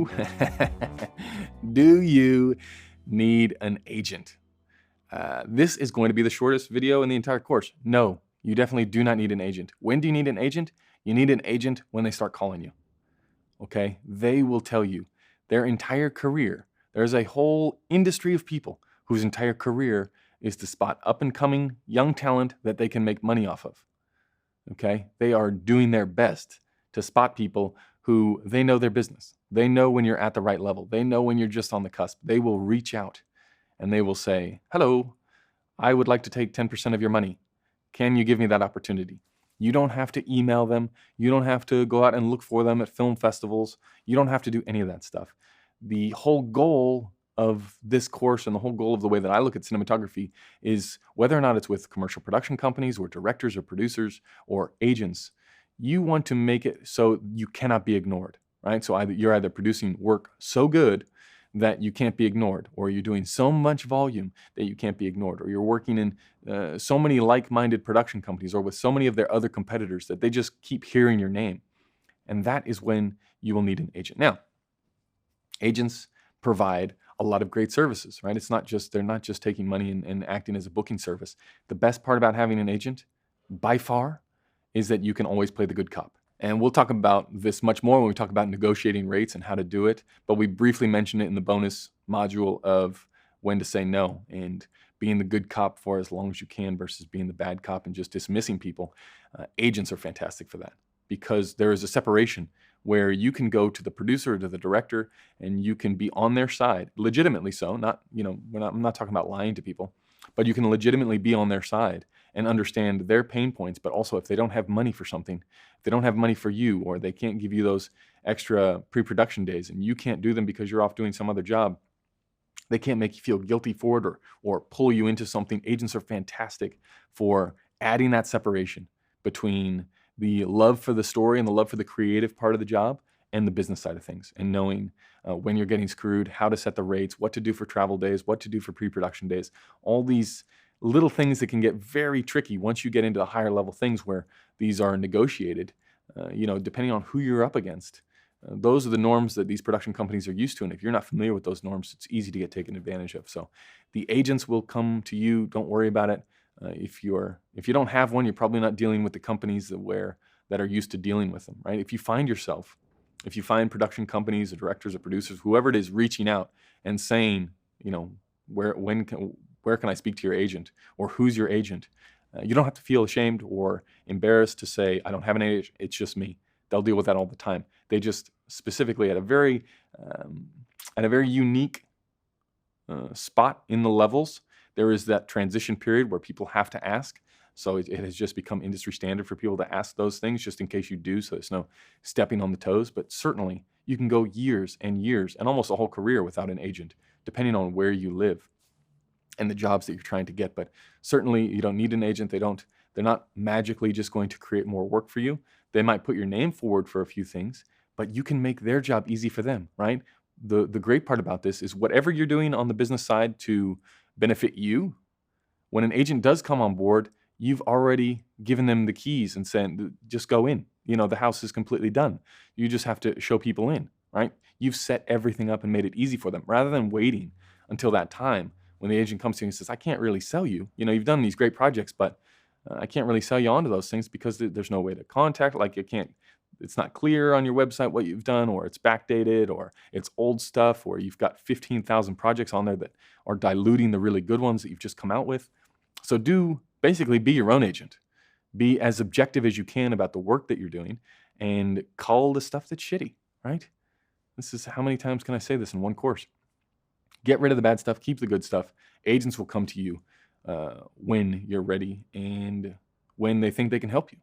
Hello. Do you need an agent? This is going to be the shortest video in the entire course. No, you definitely do not need an agent. When do you need an agent? You need an agent when they start calling you. Okay? They will tell you their entire career. There's a whole industry of people whose entire career is to spot up and coming young talent that they can make money off of. Okay? They are doing their best to spot people who they know their business. They know when you're at the right level. They know when you're just on the cusp. They will reach out and they will say, hello, I would like to take 10% of your money. Can you give me that opportunity? You don't have to email them. You don't have to go out and look for them at film festivals. You don't have to do any of that stuff. The whole goal of this course and the whole goal of the way that I look at cinematography is whether or not it's with commercial production companies or directors or producers or agents, you want to make it so you cannot be ignored, right? So you're either producing work so good that you can't be ignored, or you're doing so much volume that you can't be ignored, or you're working in so many like-minded production companies or with so many of their other competitors that they just keep hearing your name. And that is when you will need an agent. Now, agents provide a lot of great services, right? They're not just taking money and acting as a booking service. The best part about having an agent, by far, is that you can always play the good cop. And we'll talk about this much more when we talk about negotiating rates and how to do it. But we briefly mentioned it in the bonus module of when to say no and being the good cop for as long as you can versus being the bad cop and just dismissing people. Agents are fantastic for that because there is a separation where you can go to the producer or to the director and you can be on their side, legitimately so. I'm not talking about lying to people, but you can legitimately be on their side and understand their pain points. But also, if they don't have money for something, if they don't have money for you, or they can't give you those extra pre-production days and you can't do them because you're off doing some other job, they can't make you feel guilty for it or pull you into something. Agents are fantastic for adding that separation between the love for the story and the love for the creative part of the job and the business side of things, and knowing when you're getting screwed, how to set the rates, what to do for travel days, what to do for pre-production days, all these little things that can get very tricky once you get into the higher level things where these are negotiated, depending on who you're up against. Those are the norms that these production companies are used to. And if you're not familiar with those norms, it's easy to get taken advantage of. So the agents will come to you. Don't worry about it. If you don't have one, you're probably not dealing with the companies that are used to dealing with them, right? If you find production companies or directors or producers, whoever it is, reaching out and saying, where can I speak to your agent, or who's your agent? You don't have to feel ashamed or embarrassed to say, I don't have an agent, it's just me. They'll deal with that all the time. They just specifically at a very unique spot in the levels, there is that transition period where people have to ask. So it has just become industry standard for people to ask those things just in case you do. So there's no stepping on the toes, but certainly you can go years and years and almost a whole career without an agent, depending on where you live and the jobs that you're trying to get. But certainly you don't need an agent. They're not magically just going to create more work for you. They might put your name forward for a few things, but you can make their job easy for them, right? The great part about this is whatever you're doing on the business side to benefit you, when an agent does come on board, you've already given them the keys and said, just go in. The house is completely done. You just have to show people in, right? You've set everything up and made it easy for them rather than waiting until that time when the agent comes to you and says, I can't really sell you. You've done these great projects, but I can't really sell you onto those things because there's no way to contact. It's not clear on your website what you've done, or it's backdated, or it's old stuff, or you've got 15,000 projects on there that are diluting the really good ones that you've just come out with. So basically be your own agent. Be as objective as you can about the work that you're doing and call the stuff that's shitty, right? This is, how many times can I say this in one course? Get rid of the bad stuff, keep the good stuff. Agents will come to you when you're ready and when they think they can help you.